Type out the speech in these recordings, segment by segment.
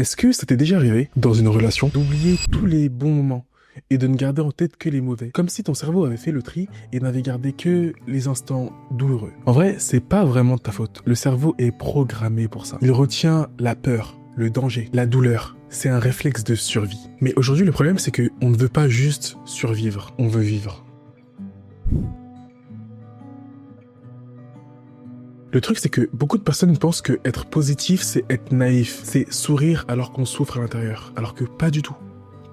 Est-ce que ça t'est déjà arrivé, dans une relation, d'oublier tous les bons moments et de ne garder en tête que les mauvais? Comme si ton cerveau avait fait le tri et n'avait gardé que les instants douloureux. En vrai, c'est pas vraiment de ta faute. Le cerveau est programmé pour ça. Il retient la peur, le danger, la douleur. C'est un réflexe de survie. Mais aujourd'hui, le problème, c'est que on ne veut pas juste survivre, on veut vivre. Le truc, c'est que beaucoup de personnes pensent que être positif, c'est être naïf. C'est sourire alors qu'on souffre à l'intérieur. Alors que pas du tout.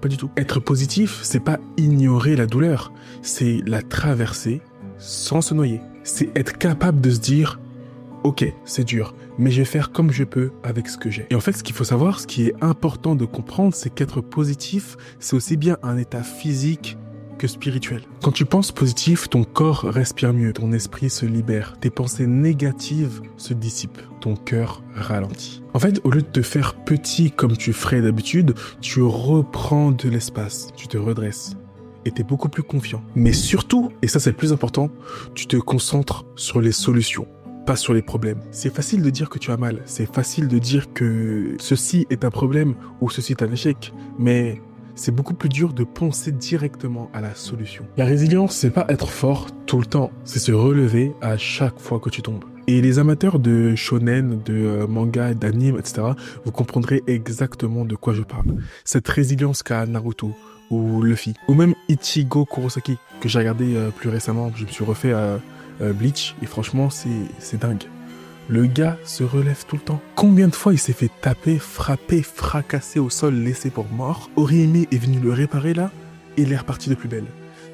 Pas du tout. Être positif, c'est pas ignorer la douleur. C'est la traverser sans se noyer. C'est être capable de se dire « Ok, c'est dur, mais je vais faire comme je peux avec ce que j'ai. » Et en fait, ce qu'il faut savoir, ce qui est important de comprendre, c'est qu'être positif, c'est aussi bien un état physique que spirituel. Quand tu penses positif, ton corps respire mieux, ton esprit se libère, tes pensées négatives se dissipent, ton cœur ralentit. En fait, au lieu de te faire petit comme tu ferais d'habitude, tu reprends de l'espace, tu te redresses et t'es beaucoup plus confiant. Mais surtout, et ça c'est le plus important, tu te concentres sur les solutions, pas sur les problèmes. C'est facile de dire que tu as mal, c'est facile de dire que ceci est un problème ou ceci est un échec, mais c'est beaucoup plus dur de penser directement à la solution. La résilience, c'est pas être fort tout le temps, c'est se relever à chaque fois que tu tombes. Et les amateurs de shonen, de manga, d'anime, etc., vous comprendrez exactement de quoi je parle. Cette résilience qu'a Naruto, ou Luffy, ou même Ichigo Kurosaki, que j'ai regardé plus récemment. Je me suis refait Bleach, et franchement, c'est dingue. Le gars se relève tout le temps. Combien de fois il s'est fait taper, frapper, fracasser au sol, laissé pour mort? Orihime est venu le réparer là, et il est reparti de plus belle.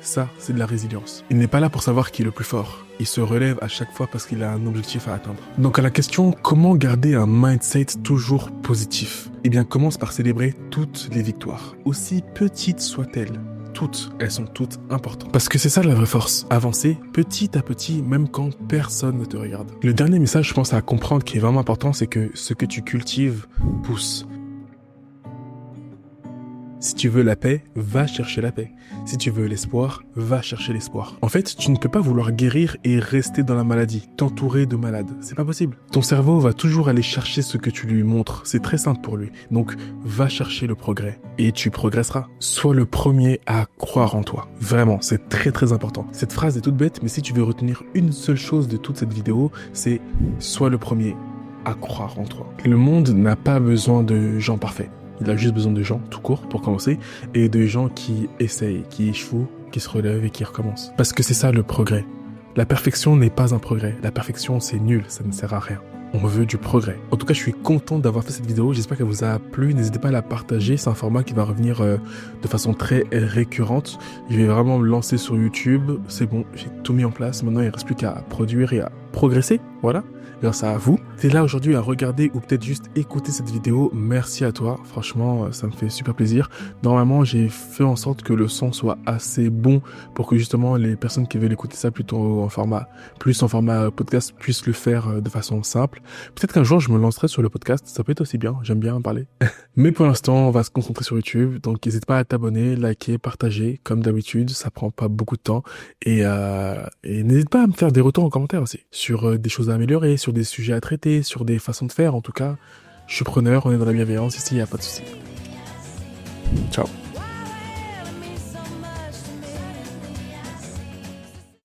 Ça, c'est de la résilience. Il n'est pas là pour savoir qui est le plus fort. Il se relève à chaque fois parce qu'il a un objectif à atteindre. Donc à la question, comment garder un mindset toujours positif? Eh bien, commence par célébrer toutes les victoires, aussi petites soient-elles. Elles sont toutes importantes. Parce que c'est ça la vraie force. Avancer petit à petit, même quand personne ne te regarde. Le dernier message, je pense, à comprendre qui est vraiment important, c'est que ce que tu cultives pousse. Si tu veux la paix, va chercher la paix. Si tu veux l'espoir, va chercher l'espoir. En fait, tu ne peux pas vouloir guérir et rester dans la maladie, t'entourer de malades. C'est pas possible. Ton cerveau va toujours aller chercher ce que tu lui montres. C'est très simple pour lui. Donc, va chercher le progrès. Et tu progresseras. Sois le premier à croire en toi. Vraiment, c'est très très important. Cette phrase est toute bête, mais si tu veux retenir une seule chose de toute cette vidéo, c'est « Sois le premier à croire en toi ». Le monde n'a pas besoin de gens parfaits. Il a juste besoin de gens, tout court, pour commencer, et de gens qui essayent, qui échouent, qui se relèvent et qui recommencent. Parce que c'est ça le progrès. La perfection n'est pas un progrès. La perfection, c'est nul, ça ne sert à rien. On veut du progrès. En tout cas, je suis content d'avoir fait cette vidéo. J'espère qu'elle vous a plu. N'hésitez pas à la partager. C'est un format qui va revenir de façon très récurrente. Je vais vraiment me lancer sur YouTube. C'est bon, j'ai tout mis en place. Maintenant, il ne reste plus qu'à produire et à progresser. Voilà. Grâce à vous. T'es là aujourd'hui à regarder ou peut-être juste écouter cette vidéo. Merci à toi. Franchement, ça me fait super plaisir. Normalement, j'ai fait en sorte que le son soit assez bon pour que justement les personnes qui veulent écouter ça plutôt en format podcast puissent le faire de façon simple. Peut-être qu'un jour, je me lancerai sur le podcast. Ça peut être aussi bien. J'aime bien en parler. Mais pour l'instant, on va se concentrer sur YouTube. Donc, n'hésite pas à t'abonner, liker, partager. Comme d'habitude, ça prend pas beaucoup de temps. Et n'hésite pas à me faire des retours en commentaire aussi. Sur des choses à améliorer, sur des sujets à traiter, sur des façons de faire. En tout cas, je suis preneur. On est dans la bienveillance. Ici, il n'y a pas de souci. Ciao.